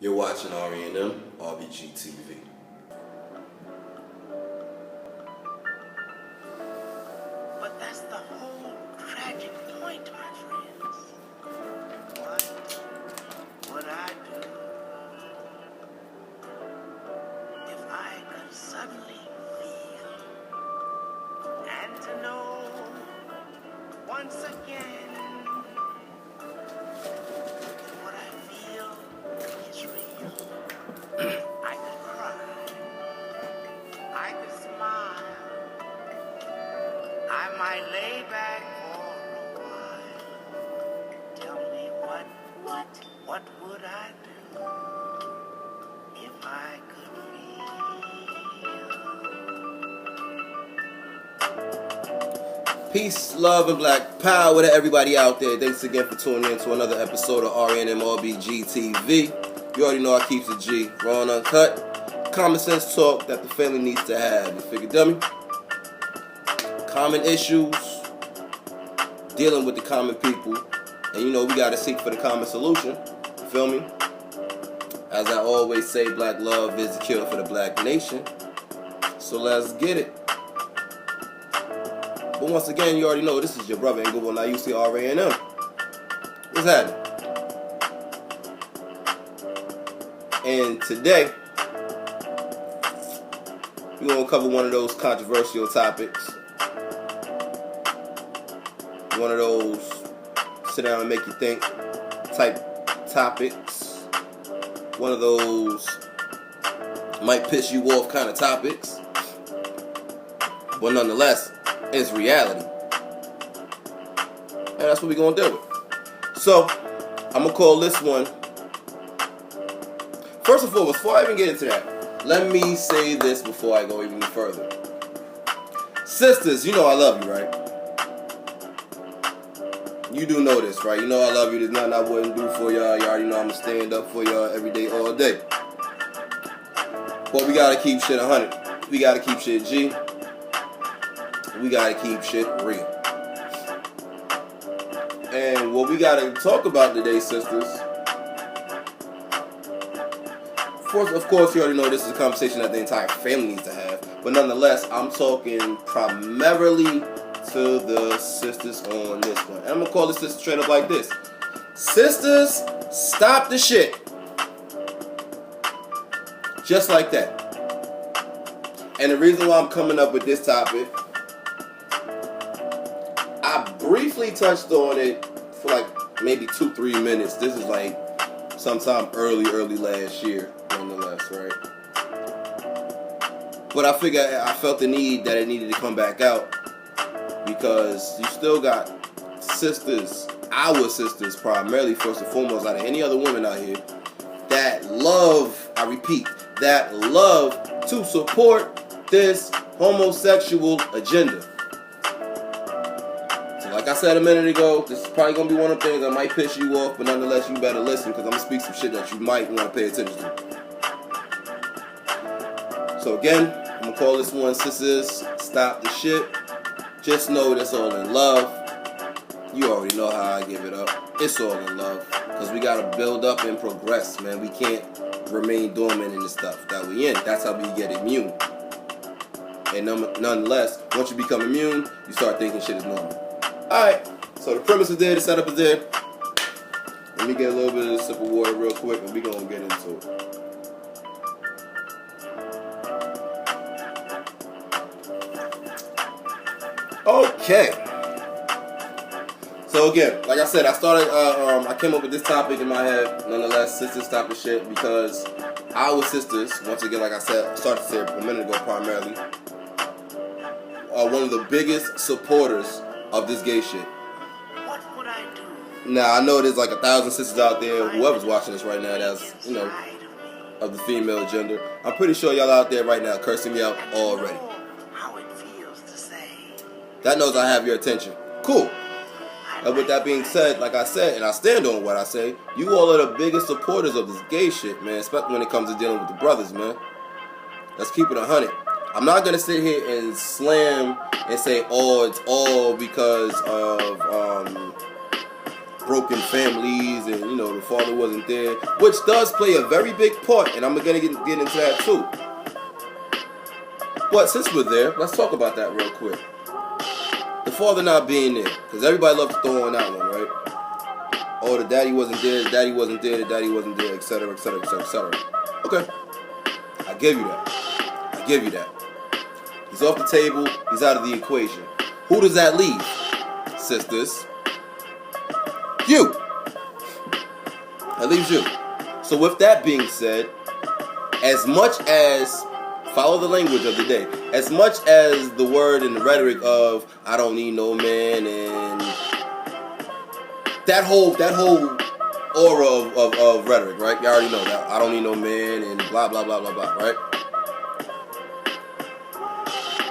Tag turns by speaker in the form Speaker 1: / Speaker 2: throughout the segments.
Speaker 1: You're watching R&M, RBG TV.
Speaker 2: But that's the whole tragic point, my friends. What would I do if I could suddenly feel and to know once again that what I feel is real? I could cry, I could smile, I might lay back for a while. Tell me what would I do if I could feel?
Speaker 1: Peace, love, and black power to everybody out there. Thanks again for tuning in to another episode of R&M RBG TV. You already know I keeps it G, raw and uncut. Common sense talk that the family needs to have. You figure, dummy? Common issues, dealing with the common people. And you know we gotta seek for the common solution. You feel me? As I always say, black love is the cure for the black nation. So let's get it. But once again, you already know this is your brother Inglewood. Now you see R&M. What's happening? And today, we're gonna cover one of those controversial topics. One of those sit down and make you think type topics. One of those might piss you off kind of topics. But nonetheless, it's reality. And that's what we're going to deal with. So, I'm going to call this one. First and foremost, before I even get into that, let me say this before I go even further. Sisters, you know I love you, right? You do know this, right? You know I love you. There's nothing I wouldn't do for y'all. You already know I'm going to stand up for y'all every day, all day. But we got to keep shit 100. We got to keep shit G. We got to keep shit real. And what we got to talk about today, sisters. First, of course, you already know this is a conversation that the entire family needs to have. But nonetheless, I'm talking primarily to the sisters on this one. And I'm going to call this sister straight up like this. Sisters, stop the shit. Just like that. And the reason why I'm coming up with this topic, I briefly touched on it for like maybe 2-3 minutes. This is like sometime early last year, nonetheless, right? But I figured I felt the need that it needed to come back out. Because you still got sisters, our sisters primarily, first and foremost, out of any other women out here, that love, I repeat, that love to support this homosexual agenda. So like I said a minute ago, this is probably going to be one of the things that might piss you off, but nonetheless, you better listen because I'm going to speak some shit that you might want to pay attention to. So again, I'm going to call this one Sisters, Stop the Shit. Just know that's all in love. You already know how I give it up. It's all in love. Because we got to build up and progress, man. We can't remain dormant in the stuff that we in. That's how we get immune. And nonetheless, once you become immune, you start thinking shit is normal. Alright, so the premise is there, the setup is there. Let me get a little bit of a sip of water real quick and we're going to get into it. Okay. So again, like I said, I came up with this topic in my head. Nonetheless, sisters, stop the shit, because our sisters, once again, like I said, started to say a minute ago, primarily, are one of the biggest supporters of this gay shit.
Speaker 2: What would I do?
Speaker 1: Now I know there's like 1,000 sisters out there, whoever's watching this right now, that's of the female gender. I'm pretty sure y'all out there right now cursing me out already. That knows I have your attention. Cool. And with that being said, like I said, and I stand on what I say, you all are the biggest supporters of this gay shit, man. Especially when it comes to dealing with the brothers, man. Let's keep it 100. I'm not going to sit here and slam and say, oh, it's all because of broken families and, you know, the father wasn't there, which does play a very big part, and I'm going to get into that too. But since we're there, let's talk about that real quick. The father not being there, because everybody loves to throw on that one, right? Oh, the daddy wasn't there, the daddy wasn't there, the daddy wasn't there, etc., etc., etc., etc. Okay, I give you that. I give you that. He's off the table, he's out of the equation. Who does that leave? Sisters. You. That leaves you. So with that being said, as much as, follow the language of the day, as much as the word and the rhetoric of I don't need no man and that whole aura of rhetoric, right? You already know that. I don't need no man and blah blah blah blah blah, right?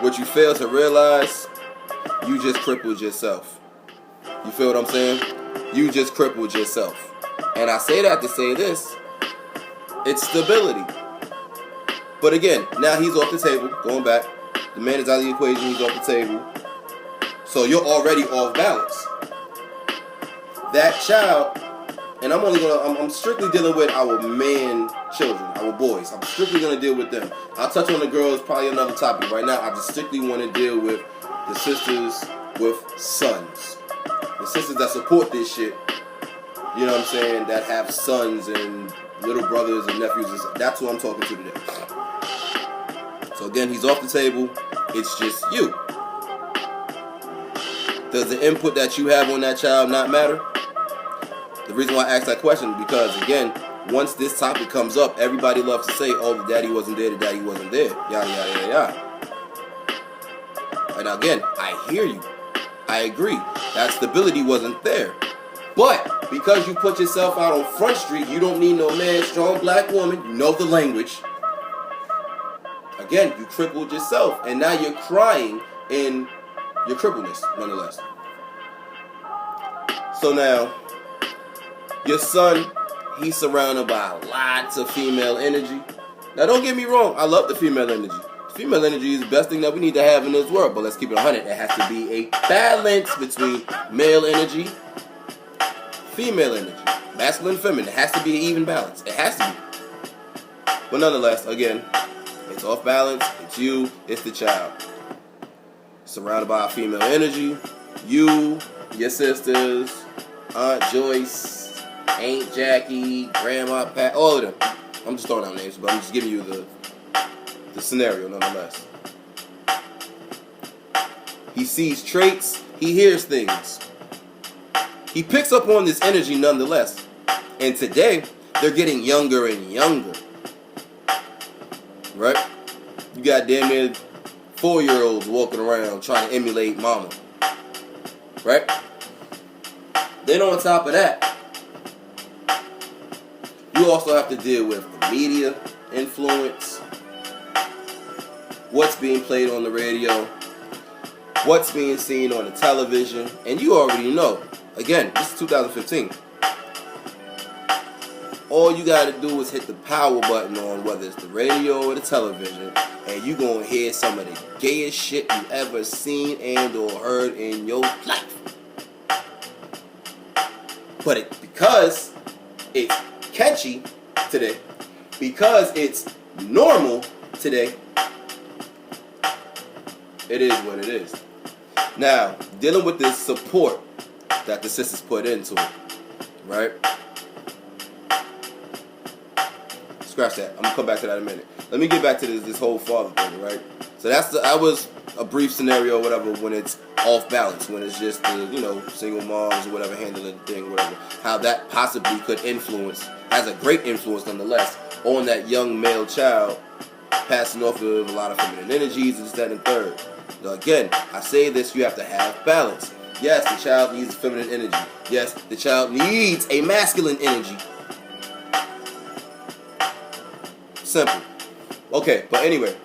Speaker 1: What you fail to realize, you just crippled yourself. You feel what I'm saying? You just crippled yourself. And I say that to say this, it's stability. But again, now he's off the table, going back. The man is out of the equation, he's off the table. So you're already off balance. That child, and I'm strictly dealing with our man children, our boys. I'm strictly going to deal with them. I'll touch on the girls, probably another topic. Right now, I just strictly want to deal with the sisters with sons. The sisters that support this shit, you know what I'm saying, that have sons and little brothers and nephews. That's who I'm talking to today. So again, he's off the table. It's just you. Does the input that you have on that child not matter? The reason why I asked that question is because, again, once this topic comes up, everybody loves to say, oh, the daddy wasn't there, the daddy wasn't there, yada, yada, yada, yada. And again, I hear you. I agree. That stability wasn't there. But because you put yourself out on Front Street, you don't need no man, strong black woman, you know the language. Again, you crippled yourself, and now you're crying in your crippledness, nonetheless. So now, your son, he's surrounded by lots of female energy. Now, don't get me wrong, I love the female energy. Female energy is the best thing that we need to have in this world, but let's keep it 100. There has to be a balance between male energy, female energy, masculine, feminine. It has to be an even balance. It has to be. But nonetheless, again, it's off balance. It's you. It's the child. Surrounded by female energy. You, your sisters, Aunt Joyce, Aunt Jackie, Grandma Pat, all of them. I'm just throwing out names, but I'm just giving you the scenario nonetheless. He sees traits. He hears things. He picks up on this energy nonetheless. And today, they're getting younger and younger. Right? You got damn near 4-year-olds walking around trying to emulate mama. Right? Then on top of that, you also have to deal with the media influence, what's being played on the radio, what's being seen on the television, and you already know. Again, this is 2015. All you gotta do is hit the power button on whether it's the radio or the television, and you gonna hear some of the gayest shit you ever seen and or heard in your life. But because it's catchy today, because it's normal today, it is what it is. Now, dealing with this support that the sisters put into it, right? Scratch that. I'm gonna come back to that in a minute. Let me get back to this whole father thing, right? So that was a brief scenario, or whatever, when it's off balance, when it's just the, single moms or whatever handling the thing, whatever. How that possibly could influence, has a great influence nonetheless, on that young male child, passing off of a lot of feminine energies, and this, that, and third. Now again, I say this, you have to have balance. Yes, the child needs feminine energy. Yes, the child needs a masculine energy. Simple. Okay, but anyway,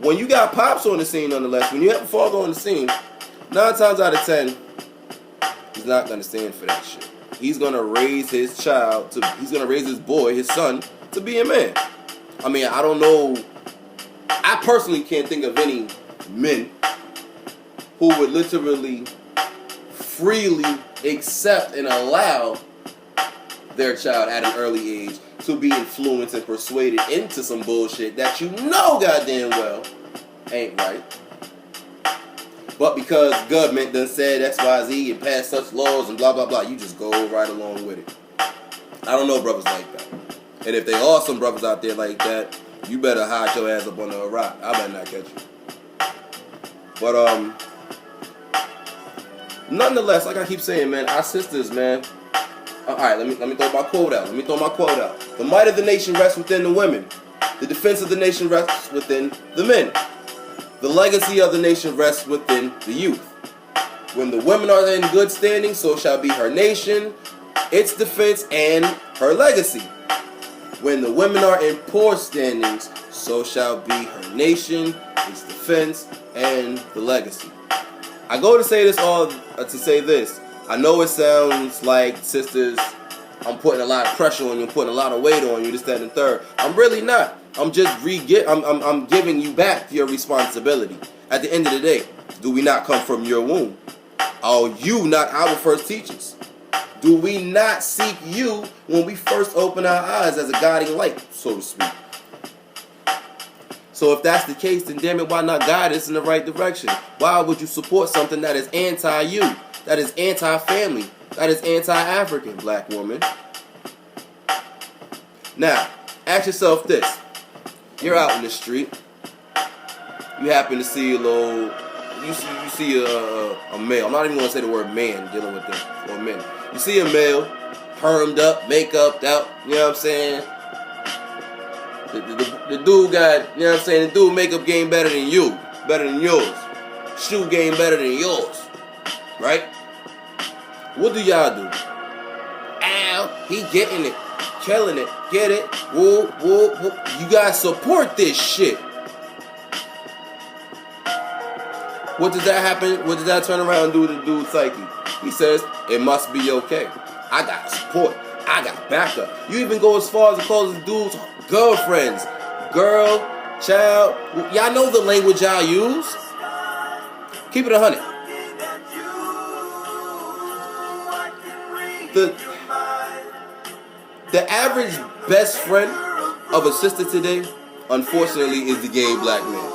Speaker 1: when you got pops on the scene, nonetheless, when you have a father on the scene, 9 times out of 10, he's not going to stand for that shit. He's going to raise his child he's going to raise his boy, his son, to be a man. I mean, I don't know, I personally can't think of any men who would literally freely accept and allow their child at an early age to be influenced and persuaded into some bullshit that you know goddamn well ain't right. But because government done said XYZ and passed such laws and blah blah blah, you just go right along with it. I don't know brothers like that. And if there are some brothers out there like that, you better hide your ass up under a rock. I better not catch you. But nonetheless, like I keep saying, man, our sisters, man. All right, let me throw my quote out. The might of the nation rests within the women. The defense of the nation rests within the men. The legacy of the nation rests within the youth. When the women are in good standing, so shall be her nation, its defense, and her legacy. When the women are in poor standings, so shall be her nation, its defense, and the legacy. I go to say this all to say this. I know it sounds like, sisters, I'm putting a lot of pressure on you, I'm putting a lot of weight on you, this, that, and the third. I'm really not. I'm just I'm giving you back your responsibility. At the end of the day, do we not come from your womb? Are you not our first teachers? Do we not seek you when we first open our eyes as a guiding light, so to speak? So if that's the case, then damn it, why not guide us in the right direction? Why would you support something that is anti-you, that is anti-family, that is anti-African, black woman? Now, ask yourself this. You're out in the street. You happen to see a little, you see a male. I'm not even going to say the word man dealing with this for a minute. You see a male, permed up, makeup out, you know what I'm saying? The dude got, you know what I'm saying, the dude makeup game better than you, better than yours. Shoe game better than yours, right? What do y'all do? Ow, he getting it, killing it, get it, whoop, whoop, whoop. You guys support this shit. What does that happen? What does that turn around and do to the dude's psyche? He says, it must be okay. I got support. I got backup. You even go as far as to call this dude's girlfriends. Girl, child. Y'all know the language y'all use. Keep it 100. The average best friend of a sister today, unfortunately, is the gay black man.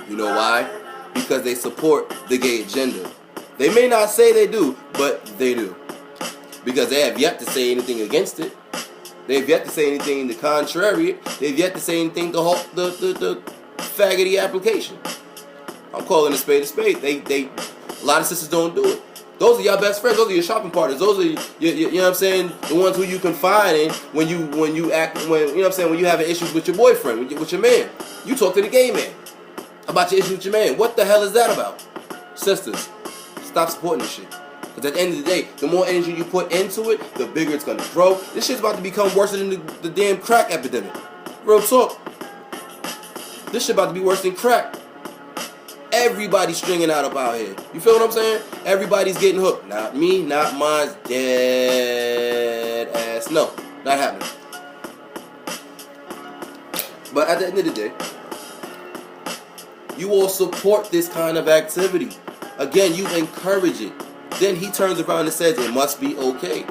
Speaker 1: You know why? Because they support the gay agenda. They may not say they do, but they do. Because they have yet to say anything against it. They've yet to say anything to contrary. They've yet to say anything to halt the faggoty application. I'm calling a spade a spade. They a lot of sisters don't do it. Those are your best friends. Those are your shopping partners. Those are you know what I'm saying, the ones who you confide in when you act, when you know what I'm saying, when you have issues with your boyfriend, with your man. You talk to the gay man about your issues with your man. What the hell is that about? Sisters, stop supporting this shit. Because at the end of the day, the more energy you put into it, the bigger it's going to grow. This shit's about to become worse than the damn crack epidemic. Real talk. This shit about to be worse than crack. Everybody's stringing out here. You feel what I'm saying? Everybody's getting hooked. Not me, not mine. Dead ass. No, not happening. But at the end of the day, you all support this kind of activity. Again, you encourage it. Then he turns around and says it must be okay.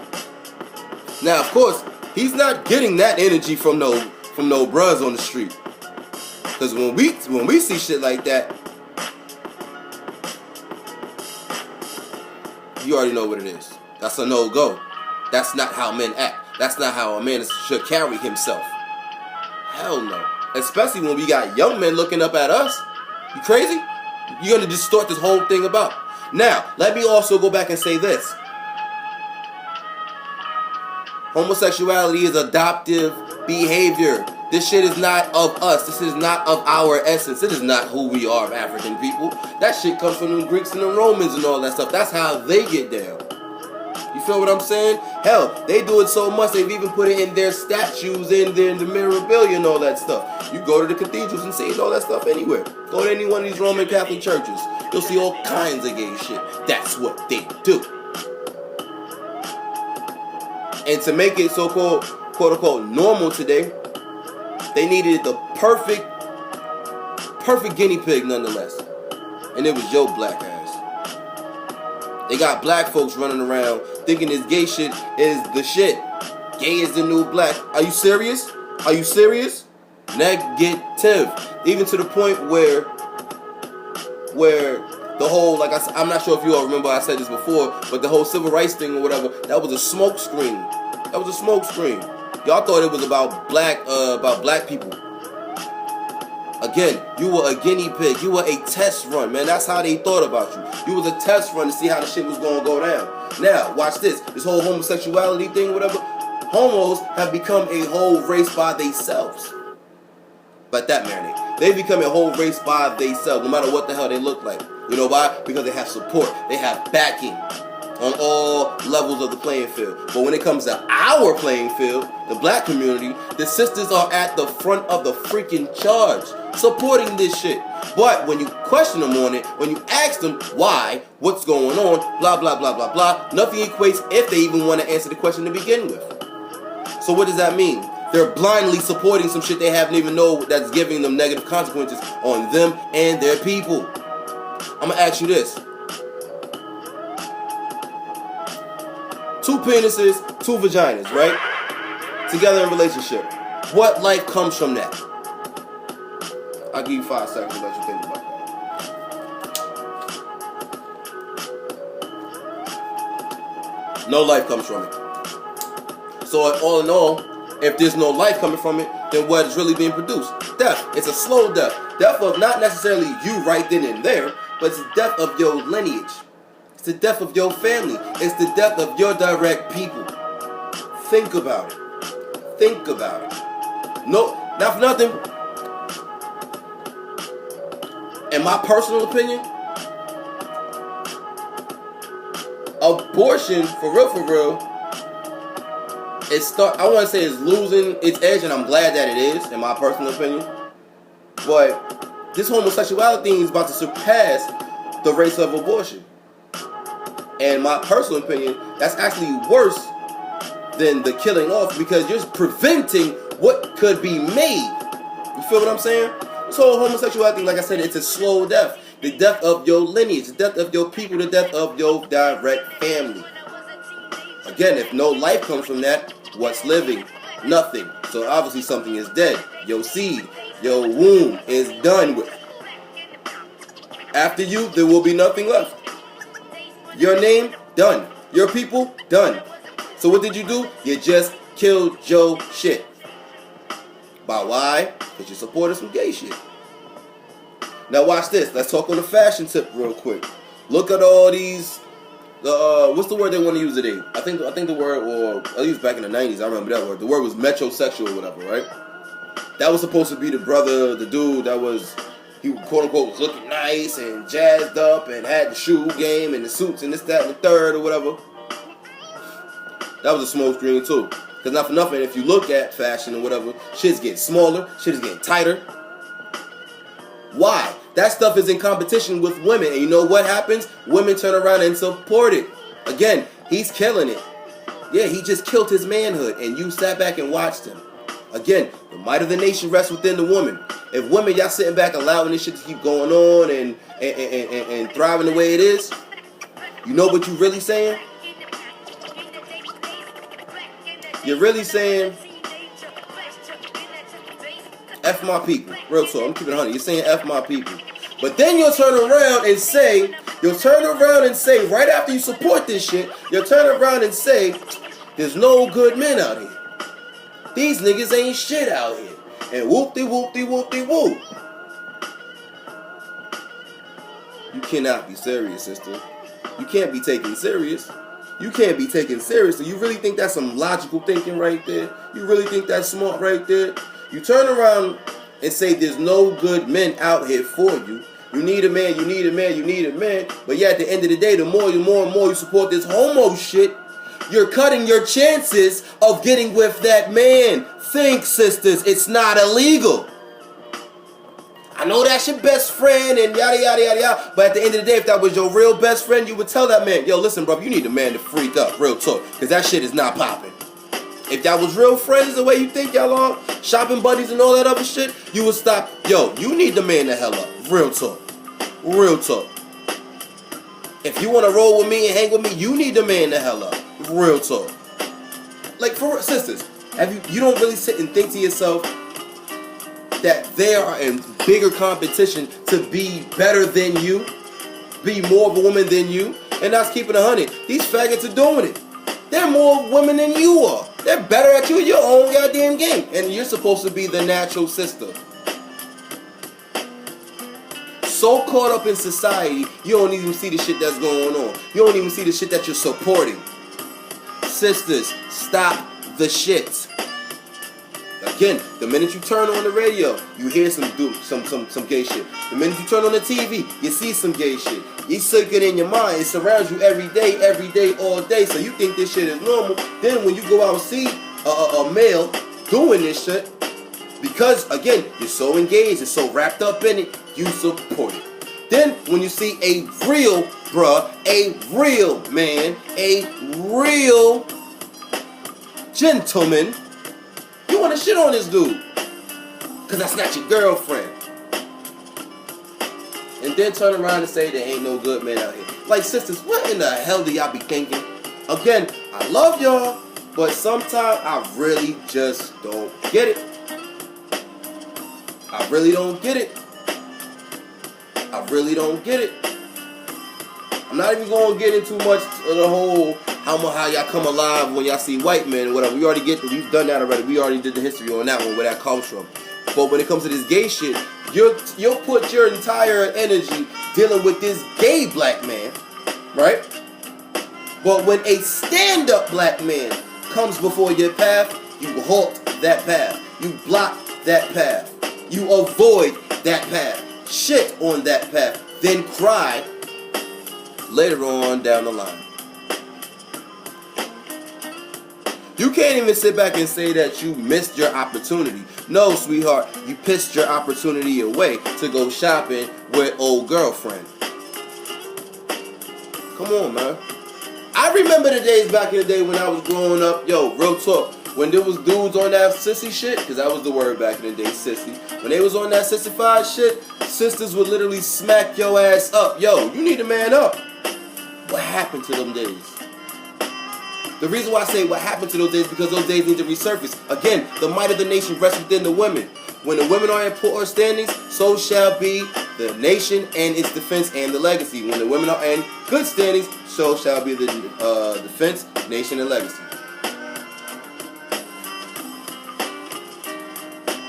Speaker 1: Now, of course, he's not getting that energy from no bruhs on the street. Because when we see shit like that, you already know what it is. That's a no-go. That's not how men act. That's not how a man should carry himself. Hell no. Especially when we got young men looking up at us. You crazy? You're going to distort this whole thing about. Now, let me also go back and say this. Homosexuality is adoptive behavior. This shit is not of us. This is not of our essence. It is not who we are, African people. That shit comes from the Greeks and the Romans and all that stuff. That's how they get down. You feel what I'm saying? Hell, they do it so much they've even put it in their statues, in the memorabilia and all that stuff. You go to the cathedrals and see all that stuff anywhere. Go to any one of these Roman Catholic churches. You'll see all kinds of gay shit. That's what they do. And to make it so-called, quote-unquote, normal today, they needed the perfect guinea pig nonetheless. And it was your black ass. They got black folks running around thinking this gay shit is the shit. Gay is the new black. Are you serious? Are you serious? Negative. Even to the point where the whole, like I'm not sure if you all remember I said this before, but the whole civil rights thing or whatever, that was a smoke screen. That was a smoke screen. Y'all thought it was about black people. Again, you were a guinea pig. You were a test run, man. That's how they thought about you. You was a test run to see how the shit was going to go down. Now, watch this. This whole homosexuality thing, whatever. Homos have become a whole race by themselves. Let that marinate. They become a whole race by themselves, no matter what the hell they look like. You know why? Because they have support. They have backing on all levels of the playing field. But when it comes to our playing field, the black community, the sisters are at the front of the freaking charge, supporting this shit. But when you question them on it, when you ask them why, what's going on, blah, blah, blah, blah, blah, nothing equates if they even want to answer the question to begin with. So what does that mean? They're blindly supporting some shit they haven't even know that's giving them negative consequences on them and their people. I'm going to ask you this. 2 penises, 2 vaginas, right? Together in a relationship. What life comes from that? I'll give you 5 seconds to let you think about that. No life comes from it. So all in all, if there's no life coming from it, then what is really being produced? Death. It's a slow death. Death of not necessarily you right then and there, but it's the death of your lineage. It's the death of your family. It's the death of your direct people. Think about it. Think about it. No, not for nothing. In my personal opinion, abortion, for real, I want to say it's losing its edge, and I'm glad that it is, in my personal opinion. But this homosexuality thing is about to surpass the race of abortion. And my personal opinion, that's actually worse than the killing off, because you're preventing what could be made. You feel what I'm saying? This whole homosexuality thing, like I said, it's a slow death. The death of your lineage, the death of your people, the death of your direct family. Again, if no life comes from that, what's living? Nothing. So obviously something is dead. Your seed, your womb is done with. After you, there will be nothing left. Your name, done. Your people, done. So what did you do? You just killed your shit. By why? Because you supported some gay shit. Now watch this. Let's talk on the fashion tip real quick. Look at all these. What's the word they want to use today? I think the word, or at least back in the 90s, I remember that word. The word was metrosexual or whatever, right? That was supposed to be the brother, the dude that was, he quote unquote was looking nice and jazzed up and had the shoe game and the suits and this, that, and the third or whatever. That was a smoke screen too. Because not for nothing, if you look at fashion or whatever, shit's getting smaller, shit is getting tighter. Why? That stuff is in competition with women. And you know what happens? Women turn around and support it. Again, he's killing it. Yeah, he just killed his manhood. And you sat back and watched him. Again, the might of the nation rests within the woman. If women, y'all sitting back allowing this shit to keep going on and thriving the way it is, you know what you really saying? You're really saying, F my people. Real talk, I'm keeping it 100. You're saying F my people. But then you'll turn around and say, right after you support this shit, you'll turn around and say, there's no good men out here. These niggas ain't shit out here. And whoop-de-whoop-de-whoop-de-whoop. You cannot be serious, sister. You can't be taken serious. You can't be taken seriously. You really think that's some logical thinking right there? You really think that's smart right there? You turn around and say there's no good men out here for you. You need a man, you need a man, you need a man. But yeah, at the end of the day, the more and more you support this homo shit, you're cutting your chances of getting with that man. Think, sisters, it's not illegal. I know that's your best friend and yada, yada, yada, yada. But at the end of the day, if that was your real best friend, you would tell that man, yo, listen, bro, you need a man to freak up, real talk. Because that shit is not popping. If that was real friends the way you think y'all are, shopping buddies and all that other shit, you would stop. Yo, you need the man to hell up. Real talk. Real talk. If you want to roll with me and hang with me, you need to man the hell up. Real talk. Like, for sisters, you don't really sit and think to yourself that they are in bigger competition to be better than you, be more of a woman than you, and that's keeping 100. These faggots are doing it. They're more women than you are. They're better at you in your own goddamn game, and you're supposed to be the natural sister. So caught up in society, you don't even see the shit that's going on. You don't even see the shit that you're supporting. Sisters, stop the shit. Again, the minute you turn on the radio, you hear some gay shit. The minute you turn on the TV, you see some gay shit. You sick it in your mind. It surrounds you every day, all day. So you think this shit is normal. Then when you go out and see a male doing this shit, because again, you're so engaged, you're so wrapped up in it, you support it. Then when you see a real bruh, a real man, a real gentleman, you want to shit on this dude. Because that's not your girlfriend. And then turn around and say there ain't no good men out here. Like, sisters, what in the hell do y'all be thinking? Again, I love y'all, but sometimes I really just don't get it. I really don't get it. I really don't get it. I'm not even going to get into much of the whole how y'all come alive when y'all see white men or whatever. We've done that already. We already did the history on that one, where that comes from. But when it comes to this gay shit, you'll put your entire energy dealing with this gay black man, right? But when a stand-up black man comes before your path, you halt that path. You block that path. You avoid that path. Shit on that path. Then cry later on down the line. You can't even sit back and say that you missed your opportunity. No, sweetheart, you pissed your opportunity away to go shopping with old girlfriend. Come on, man. I remember the days back in the day when I was growing up. Yo, real talk. When there was dudes on that sissy shit, because that was the word back in the day, sissy. When they was on that sissified shit, sisters would literally smack your ass up. Yo, you need to man up. What happened to them days? The reason why I say what happened to those days is because those days need to resurface. Again, the might of the nation rests within the women. When the women are in poor standings, so shall be the nation and its defense and the legacy. When the women are in good standings, so shall be the defense, nation, and legacy.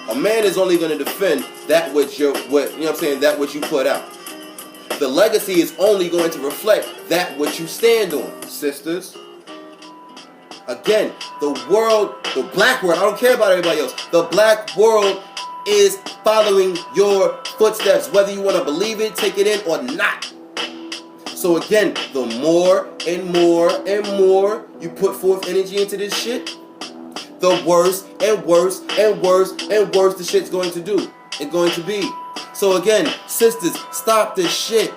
Speaker 1: A man is only going to defend that which that which you put out. The legacy is only going to reflect that which you stand on, sisters. Again, the world, the black world, I don't care about everybody else. The black world is following your footsteps, whether you want to believe it, take it in, or not. So again, the more and more and more you put forth energy into this shit, the worse and worse and worse and worse the shit's going to do. It's going to be. So again, sisters, stop this shit.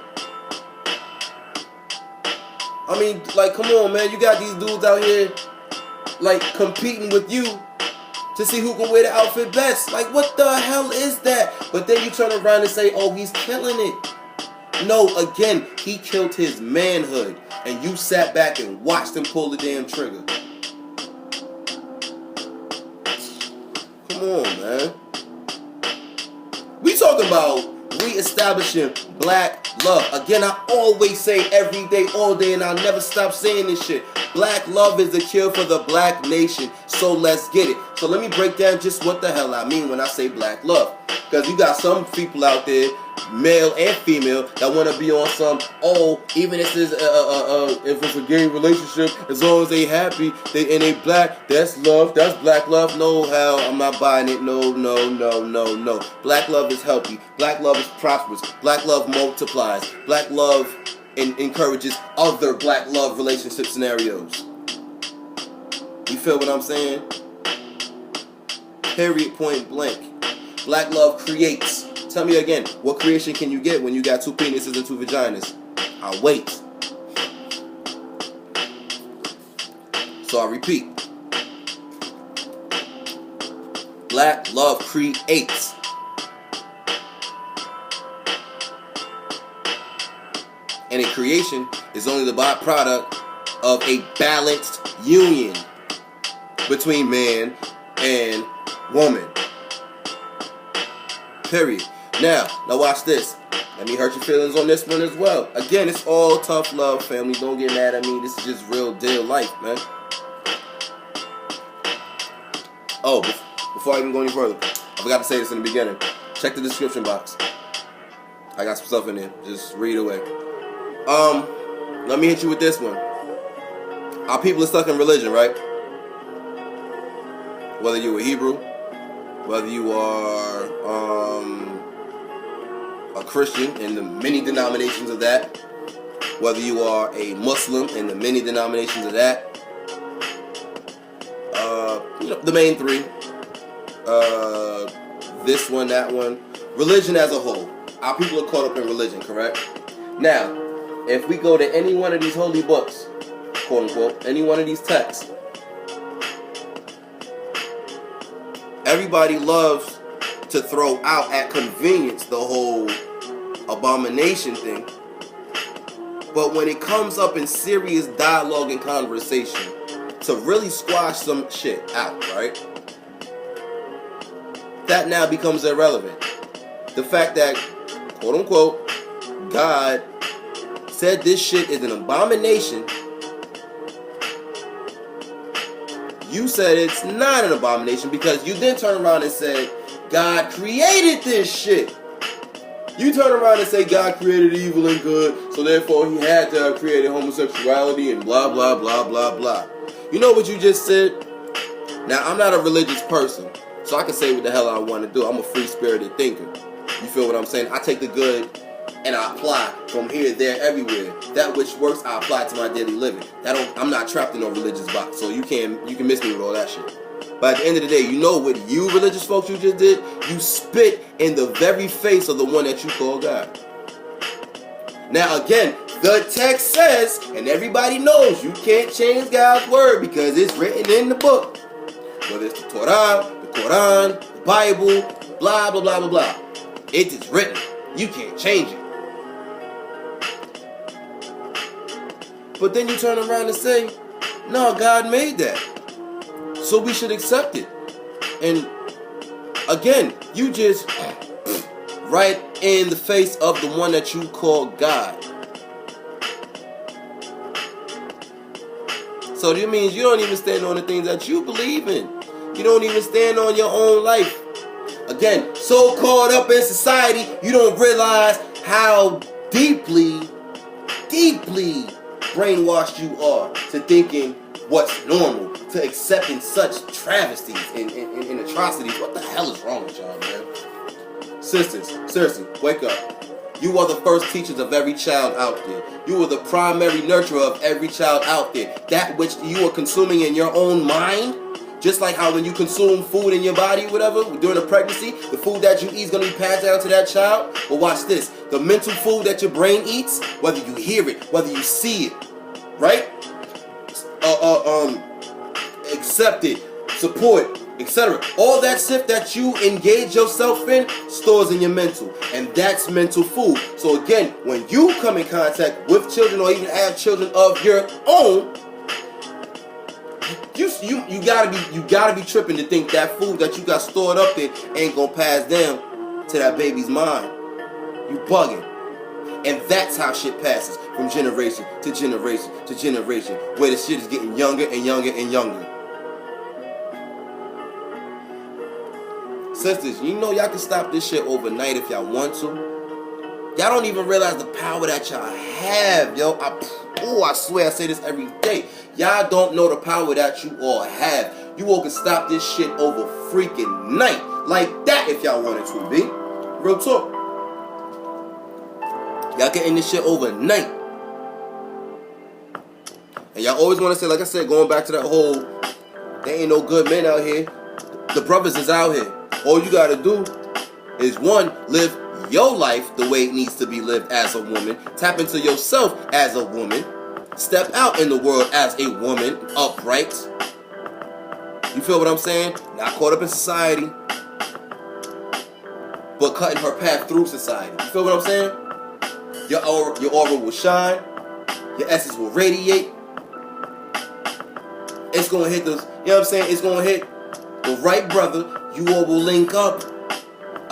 Speaker 1: I mean, like, come on, man. You got these dudes out here, like, competing with you to see who can wear the outfit best. Like, what the hell is that? But then you turn around and say, oh, he's killing it. No, again, he killed his manhood. And you sat back and watched him pull the damn trigger. Come on, man. We talking about reestablishing black love. Again, I always say every day, all day, and I'll never stop saying this shit. Black love is the cure for the black nation. So let's get it. So let me break down just what the hell I mean when I say black love. Because you got some people out there, male and female, that want to be on some, oh, even if it's a gay relationship, as long as they happy, and they black, that's love, that's black love. No, hell, I'm not buying it. No. Black love is healthy. Black love is prosperous. Black love multiplies. Black love encourages other black love relationship scenarios. You feel what I'm saying? Period, point blank. Black love creates. Tell me again, what creation can you get when you got two penises and two vaginas? I'll wait. So I repeat. Black love creates. And a creation is only the byproduct of a balanced union between man and woman. Period. Now watch this. Let me hurt your feelings on this one as well. Again, it's all tough love, family. Don't get mad at me. This is just real deal life, man. Oh, before I even go any further, I forgot to say this in the beginning. Check the description box. I got some stuff in there. Just read away. Let me hit you with this one. Our people are stuck in religion, right? Whether you are Hebrew, whether you are a Christian in the many denominations of that, whether you are a Muslim in the many denominations of that, the main three, this one, that one, religion as a whole. Our people are caught up in religion, correct? Now, if we go to any one of these holy books, quote unquote, any one of these texts, everybody loves to throw out at convenience the whole abomination thing. But when it comes up in serious dialogue and conversation to really squash some shit out, right? That now becomes irrelevant. The fact that, quote unquote, God said this shit is an abomination. You said it's not an abomination because you then turn around and said God created this shit. You turn around and say God created evil and good, so therefore he had to have created homosexuality and blah, blah, blah, blah, blah. You know what you just said? Now, I'm not a religious person, so I can say what the hell I want to do. I'm a free-spirited thinker. You feel what I'm saying? I take the good and I apply from here, there, everywhere. That which works, I apply to my daily living. I'm not trapped in no religious box, so you can miss me with all that shit. But at the end of the day, you know what you religious folks you just did? You spit in the very face of the one that you call God. Now again, the text says, and everybody knows, you can't change God's word because it's written in the book. Whether it's the Torah, the Quran, the Bible, blah, blah, blah, blah, blah. It is written. You can't change it. But then you turn around and say, no, God made that, so we should accept it. And again, you just right in the face of the one that you call God. So that means you don't even stand on the things that you believe in. You don't even stand on your own life. Again, so caught up in society, you don't realize how deeply brainwashed you are to thinking what's normal, to accepting such travesties and atrocities. What the hell is wrong with y'all, man? Sisters, seriously, wake up. You are the first teachers of every child out there. You are the primary nurturer of every child out there. That which you are consuming in your own mind, just like how when you consume food in your body, whatever, during a pregnancy, the food that you eat is going to be passed down to that child. But watch this. The mental food that your brain eats, whether you hear it, whether you see it, right? Accept it, support, etc. All that stuff that you engage yourself in stores in your mental, and that's mental food. So again, when you come in contact with children or even have children of your own, you gotta be tripping to think that food that you got stored up there ain't gonna pass down to that baby's mind. You bugging. And that's how shit passes from generation to generation to generation, where the shit is getting younger and younger and younger. Sisters, you know y'all can stop this shit overnight if y'all want to. Y'all don't even realize the power that y'all have, yo. I swear I say this every day. Y'all don't know the power that you all have. You all can stop this shit over freaking night. Like that if y'all wanted to, be. Real talk. Y'all can end this shit overnight. And y'all always want to say, like I said, going back to that whole, there ain't no good men out here. The brothers is out here. All you gotta do is, one, live your life the way it needs to be lived as a woman. Tap into yourself as a woman. Step out in the world as a woman, upright. You feel what I'm saying? Not caught up in society, but cutting her path through society. You feel what I'm saying? Your aura will shine. Your essence will radiate. It's gonna hit those. You know what I'm saying? It's gonna hit the right brother. You all will link up.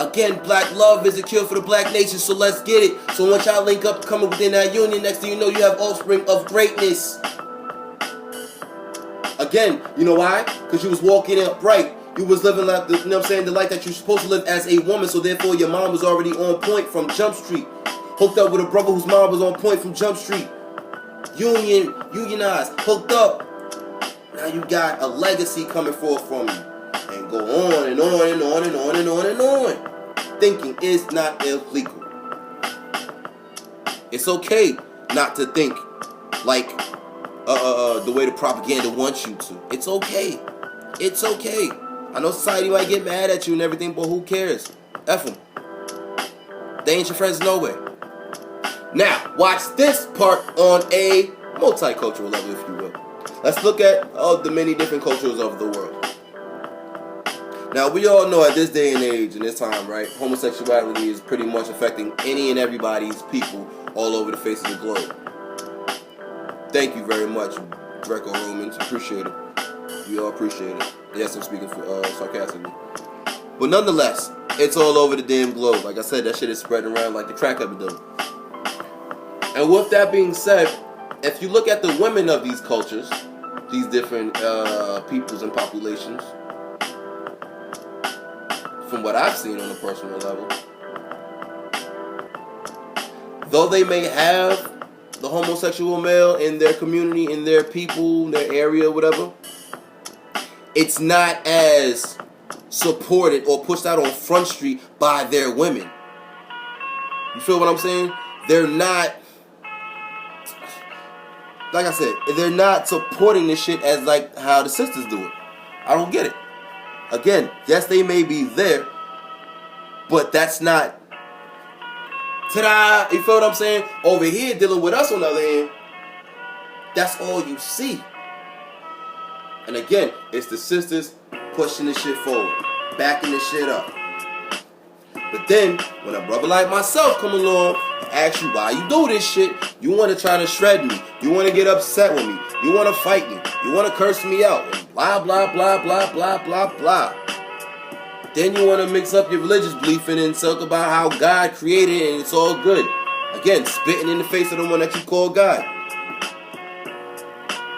Speaker 1: Again, black love is a cure for the black nation, so let's get it. So once y'all link up, coming within that union, next thing you know, you have offspring of greatness. Again, you know why? Because you was walking upright. You was living like the, you know what I'm saying, the life that you're supposed to live as a woman, so therefore your mom was already on point from Jump Street. Hooked up with a brother whose mom was on point from Jump Street. Unionized, hooked up. Now you got a legacy coming forth from you. And go on and on and on and on and on and on. Thinking is not illegal. It's okay not to think like the way the propaganda wants you to. It's okay. It's okay. I know society might get mad at you and everything, but who cares? F them. They ain't your friends no way. Now, watch this part on a multicultural level, if you will. Let's look at the many different cultures of the world. Now, we all know at this day and age, in this time, right, homosexuality is pretty much affecting any and everybody's people all over the face of the globe. Thank you very much, Greco-Romans. Appreciate it. We all appreciate it. Yes, I'm speaking sarcastically. But nonetheless, it's all over the damn globe. Like I said, that shit is spreading around like the crack epidemic. And with that being said, if you look at the women of these cultures, these different peoples and populations, from what I've seen on a personal level, though they may have the homosexual male in their community, in their people, their area, whatever, it's not as supported or pushed out on Front Street by their women. You feel what I'm saying? They're not, like I said, they're not supporting this shit as like how the sisters do it. I don't get it. Again, yes, they may be there, but that's not, ta-da, you feel what I'm saying? Over here, dealing with us on the other hand, that's all you see. And again, it's the sisters pushing this shit forward, backing this shit up. But then, when a brother like myself come along and ask you why you do this shit, you want to try to shred me. You want to get upset with me. You want to fight me. You want to curse me out. And blah, blah, blah, blah, blah, blah, blah. Then you want to mix up your religious belief and talk about how God created it and it's all good. Again, spitting in the face of the one that you call God.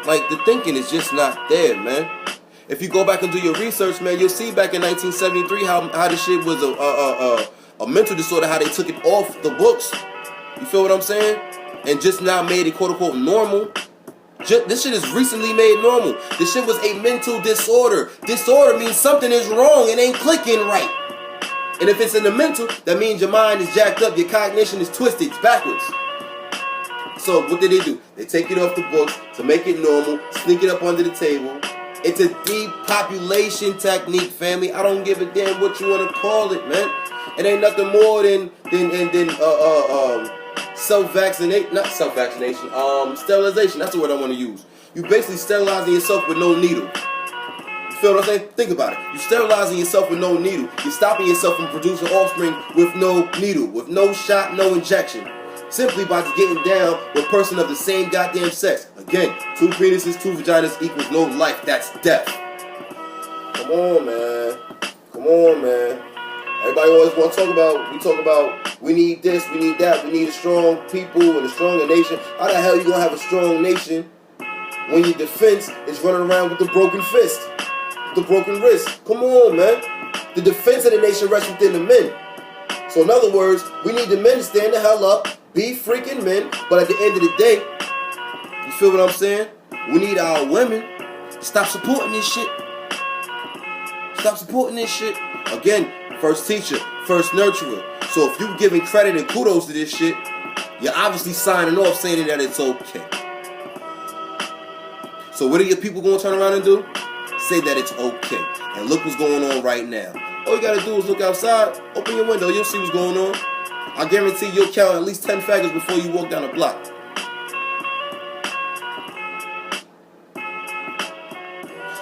Speaker 1: Like, the thinking is just not there, man. If you go back and do your research, man, you'll see back in 1973 how this shit was a mental disorder, how they took it off the books. You feel what I'm saying? And just now made it quote-unquote normal. This shit is recently made normal. This shit was a mental disorder. Disorder means something is wrong. It ain't clicking right. And if it's in the mental, that means your mind is jacked up. Your cognition is twisted. It's backwards. So what did they do? They take it off the books to make it normal, sneak it up under the table. It's a depopulation technique, family. I don't give a damn what you want to call it, man. It ain't nothing more than self-vaccination, not self-vaccination, sterilization. That's the word I want to use. You basically sterilizing yourself with no needle. You feel what I'm saying? Think about it. You're sterilizing yourself with no needle. You're stopping yourself from producing offspring with no needle, with no shot, no injection. Simply by just getting down with a person of the same goddamn sex. Again, 2 penises, 2 vaginas equals no life. That's death. Come on, man. Come on, man. Everybody always want to talk about, we need this, we need that, we need a strong people and a stronger nation. How the hell you going to have a strong nation when your defense is running around with the broken fist, with the broken wrist? Come on, man. The defense of the nation rests within the men. So in other words, we need the men to stand the hell up, be freaking men, but at the end of the day, you feel what I'm saying? We need our women to stop supporting this shit. Stop supporting this shit. Again, first teacher, first nurturer. So if you giving credit and kudos to this shit, you're obviously signing off saying that it's okay. So what are your people going to turn around and do? Say that it's okay. And look what's going on right now. All you got to do is look outside, open your window, you'll see what's going on. I guarantee you'll count at least 10 faggots before you walk down the block.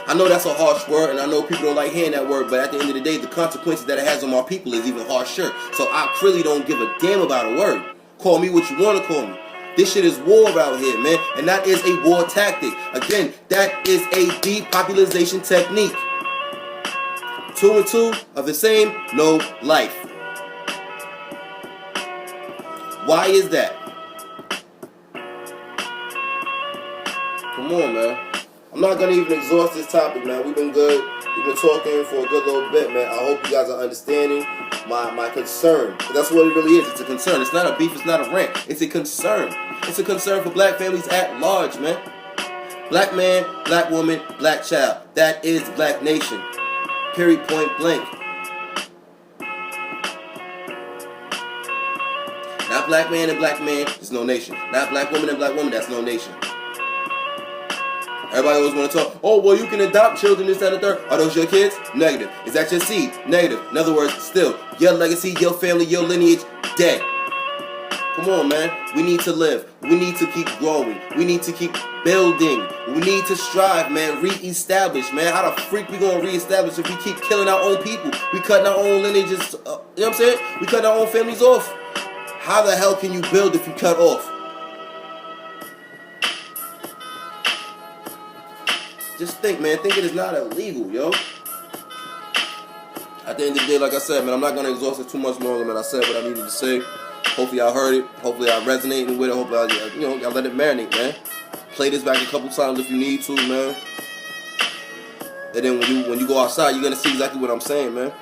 Speaker 1: I know that's a harsh word, and I know people don't like hearing that word, but at the end of the day, the consequences that it has on our people is even harsher. So I really don't give a damn about a word. Call me what you want to call me. This shit is war out here, man. And that is a war tactic. Again, that is a depopulation technique. 2 and 2 are the same, no life. Why is that? Come on, man. I'm not going to even exhaust this topic, man. We've been good. We've been talking for a good little bit, man. I hope you guys are understanding my concern. That's what it really is. It's a concern. It's not a beef. It's not a rant. It's a concern. It's a concern for black families at large, man. Black man, black woman, black child. That is black nation. Period, point blank. Not black man and black man, there's no nation. Not black woman and black woman, that's no nation. Everybody always want to talk, oh, well, you can adopt children, this, that, and the third. Are those your kids? Negative. Is that your seed? Negative. In other words, still, your legacy, your family, your lineage, dead. Come on, man. We need to live. We need to keep growing. We need to keep building. We need to strive, man. Re-establish, man. How the freak we gonna re-establish if we keep killing our own people? We cutting our own lineages, you know what I'm saying? We cutting our own families off. How the hell can you build if you cut off? Just think, man. Think it is not illegal, yo. At the end of the day, like I said, man, I'm not going to exhaust it too much longer, man. I said what I needed to say. Hopefully y'all heard it. Hopefully y'all resonating with it. Hopefully y'all let it marinate, man. Play this back a couple times if you need to, man. And then when you go outside, you're going to see exactly what I'm saying, man.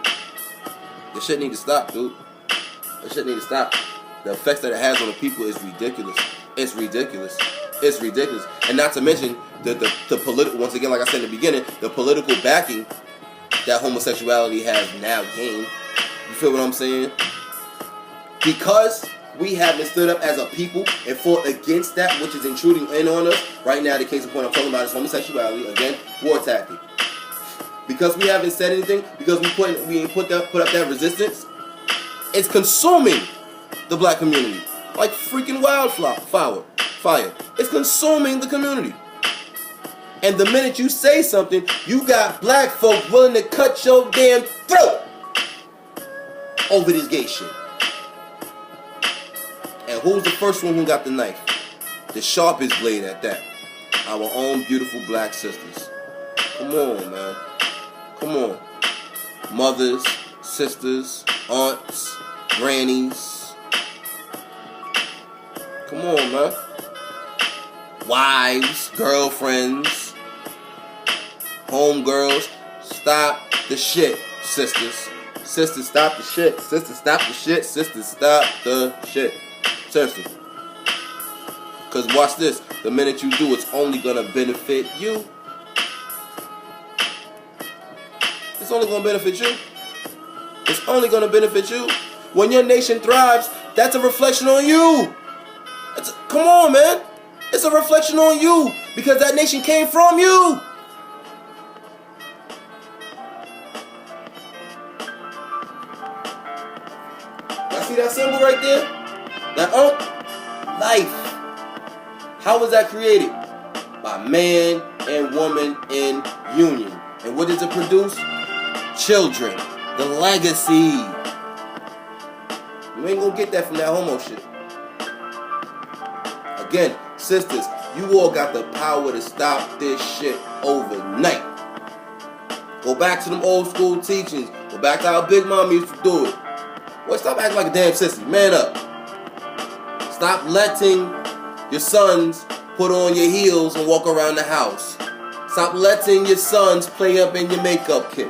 Speaker 1: This shit need to stop, dude. This shit need to stop. The effects that it has on the people is ridiculous. It's ridiculous. It's ridiculous. And not to mention the political, once again, like I said in the beginning, the political backing that homosexuality has now gained. You feel what I'm saying? Because we haven't stood up as a people and fought against that which is intruding in on us. Right now, the case in point I'm talking about is homosexuality. Again, war tactic. Because we haven't said anything, because we ain't put up that resistance, it's consuming the black community like freaking wildfire. It's consuming the community. And the minute you say something, you got black folk willing to cut your damn throat over this gay shit. And who's the first one who got the knife? The sharpest blade at that. Our own beautiful black sisters. Come on, man. Come on. Mothers, sisters, aunts, grannies. Come on, man. Wives, girlfriends, homegirls. Stop the shit, sisters. Sisters, stop the shit. Sisters, stop the shit. Sisters, stop the shit. Seriously. Because watch this. The minute you do, it's only going to benefit you. It's only going to benefit you. It's only going to benefit you. When your nation thrives, that's a reflection on you. Come on, man. It's a reflection on you. Because that nation came from you. Y'all see that symbol right there? That life. How was that created? By man and woman in union. And what does it produce? Children. The legacy. You ain't gonna get that from that homo shit. Again, sisters, you all got the power to stop this shit overnight. Go back to them old school teachings. Go back to how Big Mama used to do it. Boy, stop acting like a damn sissy. Man up. Stop letting your sons put on your heels and walk around the house. Stop letting your sons play up in your makeup kit.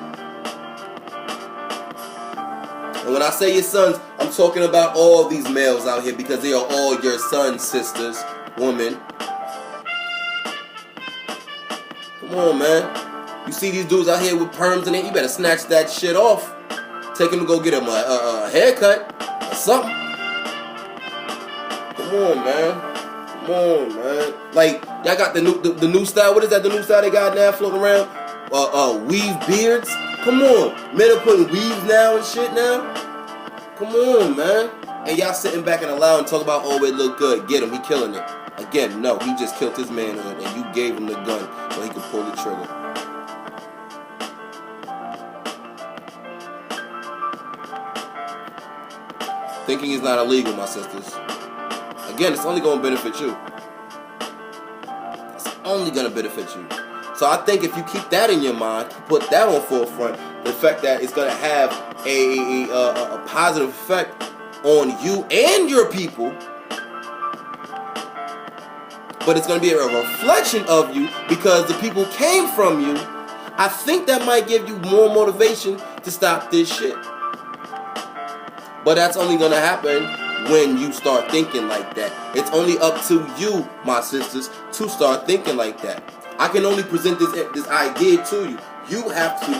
Speaker 1: And when I say your sons, I'm talking about all these males out here because they are all your sons, sisters, women. Come on, man. You see these dudes out here with perms in it, you better snatch that shit off. Take him to go get him a haircut or something. Come on, man. Come on, man. Like, y'all got the new style. What is that? The new style they got now floating around? Weave beards. Come on. Men are putting weaves now and shit now. Come on, man. And y'all sitting back and allowing talk about, oh, it look good. Get him. He killing it. Again, no. He just killed his manhood and you gave him the gun so he could pull the trigger. Thinking is not illegal, my sisters. Again, it's only going to benefit you. It's only going to benefit you. So I think if you keep that in your mind, put that on forefront, the fact that it's going to have a positive effect on you and your people, but it's going to be a reflection of you because the people came from you, I think that might give you more motivation to stop this shit. But that's only going to happen when you start thinking like that. It's only up to you, my sisters, to start thinking like that. I can only present this idea to you. You have to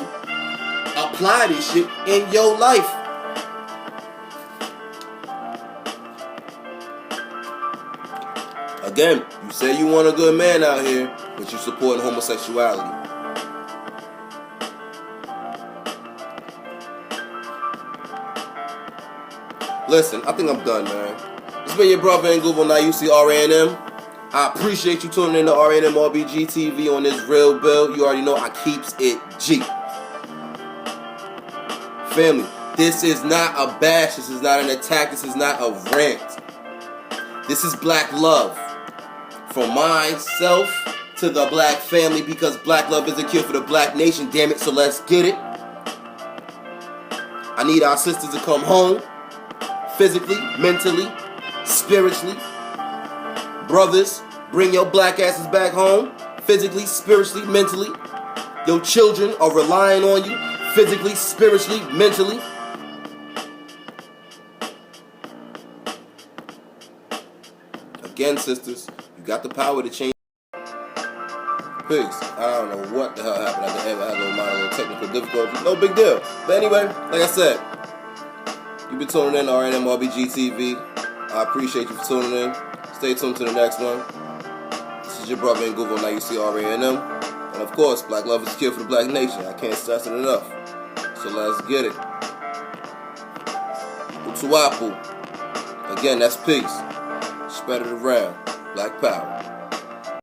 Speaker 1: apply this shit in your life. Again, you say you want a good man out here, but you supporting homosexuality. Listen, I think I'm done, man. It's been your brother and Google. Now you see RANM. I appreciate you tuning in to RANM RBG TV on this real bill. You already know I keeps it G. Family, this is not a bash. This is not an attack. This is not a rant. This is black love. From myself to the black family, because black love is a cure for the black nation, damn it, so let's get it. I need our sisters to come home, physically, mentally, spiritually. Brothers, bring your black asses back home, physically, spiritually, mentally. Your children are relying on you, physically, spiritually, mentally. Again, sisters, you got the power to change. Peace. I don't know what the hell happened at the end. I had a little technical difficulty. No big deal. But anyway, like I said, you've been tuning in to RNM RBG TV. I appreciate you for tuning in. Stay tuned to the next one. This is your brother in Google. Now you see RANM. And of course, black love is a cure for the black nation. I can't stress it enough. So let's get it. Utuapu. Again, that's peace. Spread it around. Black power.